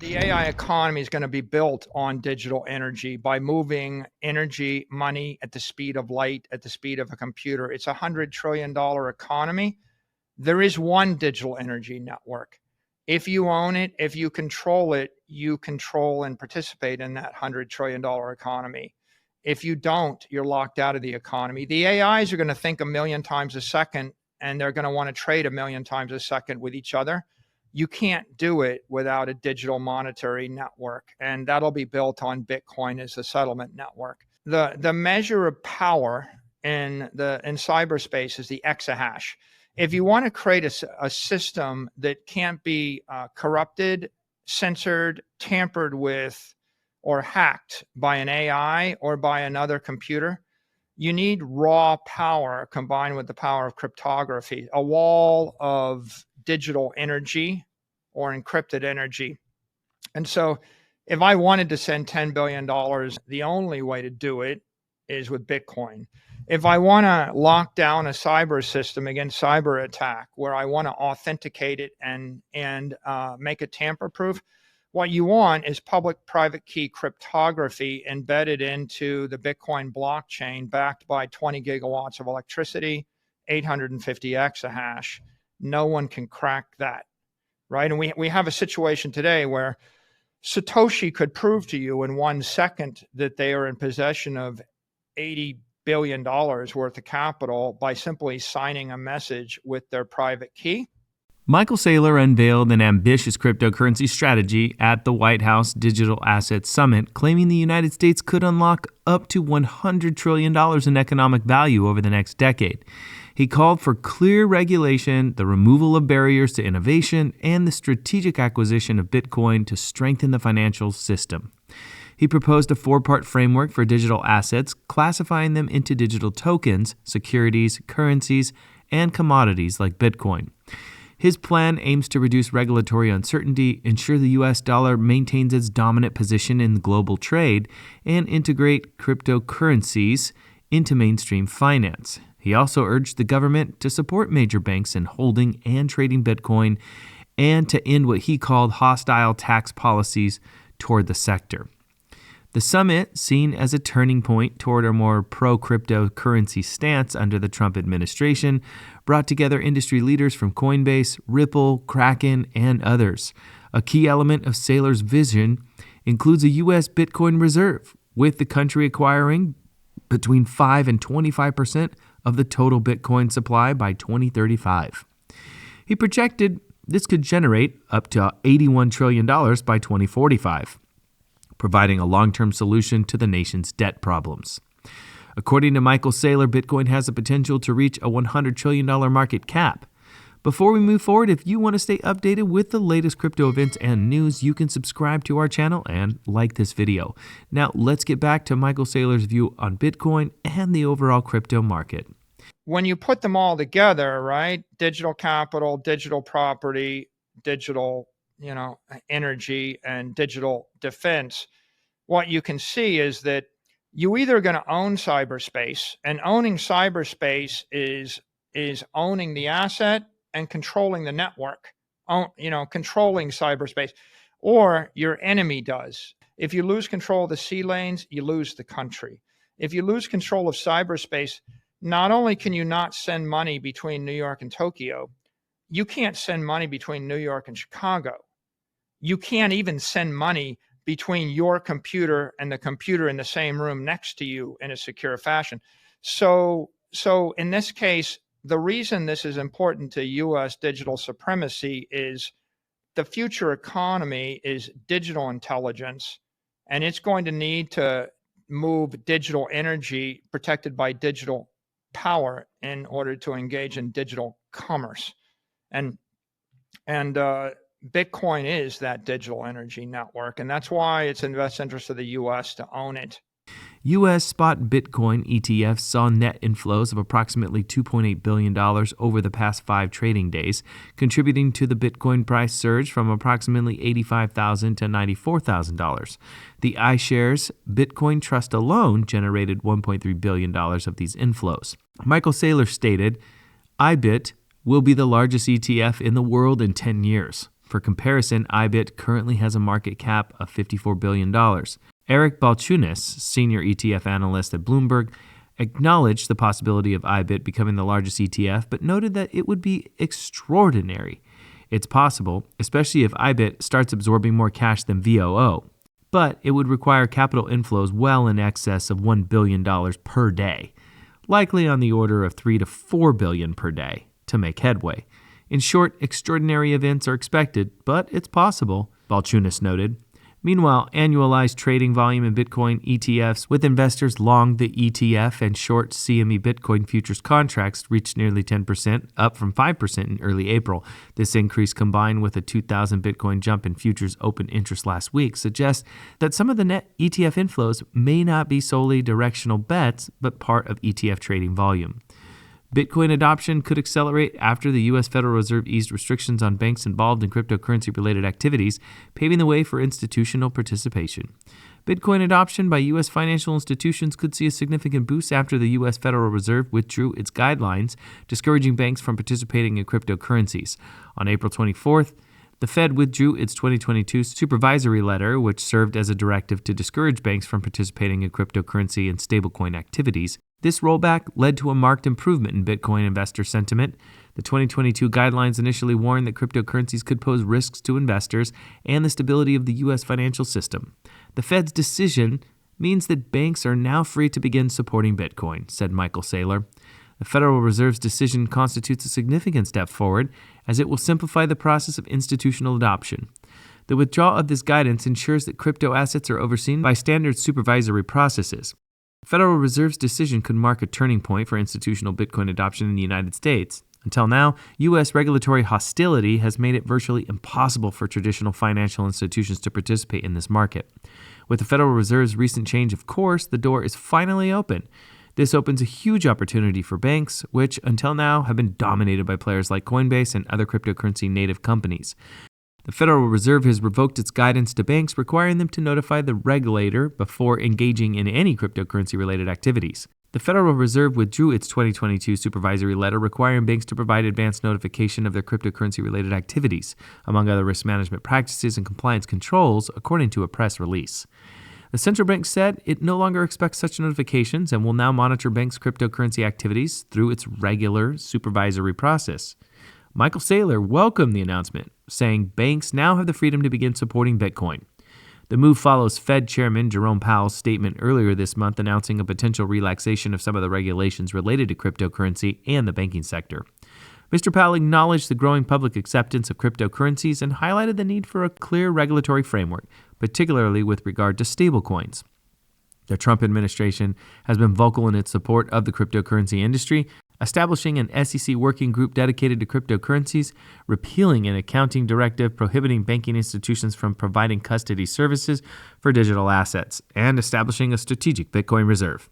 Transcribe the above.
The AI economy is going to be built on digital energy by moving energy, money at the speed of light, at the speed of a computer. It's $100 trillion economy. There is one digital energy network. If you own it, if you control and participate in that $100 trillion economy. If you don't, you're locked out of the economy. The AIs are going to think a million times a second, and they're going to want to trade a million times a second with each other. You can't do it without a digital monetary network, and that'll be built on Bitcoin as the settlement network. The measure of power in cyberspace is the exahash. If you want to create a system that can't be corrupted, censored, tampered with, or hacked by an AI or by another computer, you need raw power combined with the power of cryptography, a wall of digital energy or encrypted energy. And so if I wanted to send $10 billion, the only way to do it is with Bitcoin. If I want to lock down a cyber system against cyber attack, where I want to authenticate it and make it tamper-proof, what you want is public-private key cryptography embedded into the Bitcoin blockchain, backed by 20 gigawatts of electricity, 850 exahash. No one can crack that, right? And we have a situation today where Satoshi could prove to you in 1 second that they are in possession of $80 billion worth of capital by simply signing a message with their private key. Michael Saylor unveiled an ambitious cryptocurrency strategy at the White House Digital Assets Summit, claiming the United States could unlock up to $100 trillion in economic value over the next decade. He called for clear regulation, the removal of barriers to innovation, and the strategic acquisition of Bitcoin to strengthen the financial system. He proposed a 4-part framework for digital assets, classifying them into digital tokens, securities, currencies, and commodities like Bitcoin. His plan aims to reduce regulatory uncertainty, ensure the U.S. dollar maintains its dominant position in global trade, and integrate cryptocurrencies into mainstream finance. He also urged the government to support major banks in holding and trading Bitcoin and to end what he called hostile tax policies toward the sector. The summit, seen as a turning point toward a more pro-cryptocurrency stance under the Trump administration, brought together industry leaders from Coinbase, Ripple, Kraken, and others. A key element of Saylor's vision includes a U.S. Bitcoin reserve, with the country acquiring between 5 and 25% of the total Bitcoin supply by 2035. He projected this could generate up to $81 trillion by 2045. Providing a long-term solution to the nation's debt problems. According to Michael Saylor, Bitcoin has the potential to reach a $100 trillion market cap. Before we move forward, if you want to stay updated with the latest crypto events and news, you can subscribe to our channel and like this video. Now, let's get back to Michael Saylor's view on Bitcoin and the overall crypto market. When you put them all together, right, digital capital, digital property, digital energy, and digital defense, what you can see is that you either going to own cyberspace, and owning cyberspace is owning the asset and controlling the network, controlling cyberspace, or your enemy does. If you lose control of the sea lanes, you lose the country. If you lose control of cyberspace, not only can you not send money between New York and Tokyo, you can't send money between New York and Chicago. You can't even send money between your computer and the computer in the same room next to you in a secure fashion. So in this case, the reason this is important to U.S. digital supremacy is the future economy is digital intelligence, and it's going to need to move digital energy protected by digital power in order to engage in digital commerce. And Bitcoin is that digital energy network, and that's why it's in the best interest of the U.S. to own it. U.S. spot Bitcoin ETFs saw net inflows of approximately $2.8 billion over the past 5 trading days, contributing to the Bitcoin price surge from approximately $85,000 to $94,000. The iShares Bitcoin Trust alone generated $1.3 billion of these inflows. Michael Saylor stated, "IBIT will be the largest ETF in the world in 10 years. For comparison, IBIT currently has a market cap of $54 billion. Eric Balchunas, senior ETF analyst at Bloomberg, acknowledged the possibility of IBIT becoming the largest ETF, but noted that it would be extraordinary. It's possible, especially if IBIT starts absorbing more cash than VOO, but it would require capital inflows well in excess of $1 billion per day, likely on the order of $3 to $4 billion per day, to make headway. In short, extraordinary events are expected, but it's possible, Balchunas noted. Meanwhile, annualized trading volume in Bitcoin ETFs with investors long the ETF and short CME Bitcoin futures contracts reached nearly 10%, up from 5% in early April. This increase, combined with a 2,000 Bitcoin jump in futures open interest last week, suggests that some of the net ETF inflows may not be solely directional bets, but part of ETF trading volume. Bitcoin adoption could accelerate after the U.S. Federal Reserve eased restrictions on banks involved in cryptocurrency-related activities, paving the way for institutional participation. Bitcoin adoption by U.S. financial institutions could see a significant boost after the U.S. Federal Reserve withdrew its guidelines, discouraging banks from participating in cryptocurrencies. On April 24th, the Fed withdrew its 2022 supervisory letter, which served as a directive to discourage banks from participating in cryptocurrency and stablecoin activities. This rollback led to a marked improvement in Bitcoin investor sentiment. The 2022 guidelines initially warned that cryptocurrencies could pose risks to investors and the stability of the U.S. financial system. The Fed's decision means that banks are now free to begin supporting Bitcoin, said Michael Saylor. The Federal Reserve's decision constitutes a significant step forward, as it will simplify the process of institutional adoption. The withdrawal of this guidance ensures that crypto assets are overseen by standard supervisory processes. The Federal Reserve's decision could mark a turning point for institutional Bitcoin adoption in the United States. Until now, U.S. regulatory hostility has made it virtually impossible for traditional financial institutions to participate in this market. With the Federal Reserve's recent change of course, the door is finally open. This opens a huge opportunity for banks, which until now have been dominated by players like Coinbase and other cryptocurrency native companies. The Federal Reserve has revoked its guidance to banks, requiring them to notify the regulator before engaging in any cryptocurrency-related activities. The Federal Reserve withdrew its 2022 supervisory letter requiring banks to provide advance notification of their cryptocurrency-related activities, among other risk management practices and compliance controls, according to a press release. The central bank said it no longer expects such notifications and will now monitor banks' cryptocurrency activities through its regular supervisory process. Michael Saylor welcomed the announcement, saying banks now have the freedom to begin supporting Bitcoin. The move follows Fed Chairman Raoul Pal's statement earlier this month announcing a potential relaxation of some of the regulations related to cryptocurrency and the banking sector. Mr. Pal acknowledged the growing public acceptance of cryptocurrencies and highlighted the need for a clear regulatory framework, particularly with regard to stablecoins. The Trump administration has been vocal in its support of the cryptocurrency industry, establishing an SEC working group dedicated to cryptocurrencies, repealing an accounting directive prohibiting banking institutions from providing custody services for digital assets, and establishing a strategic Bitcoin reserve.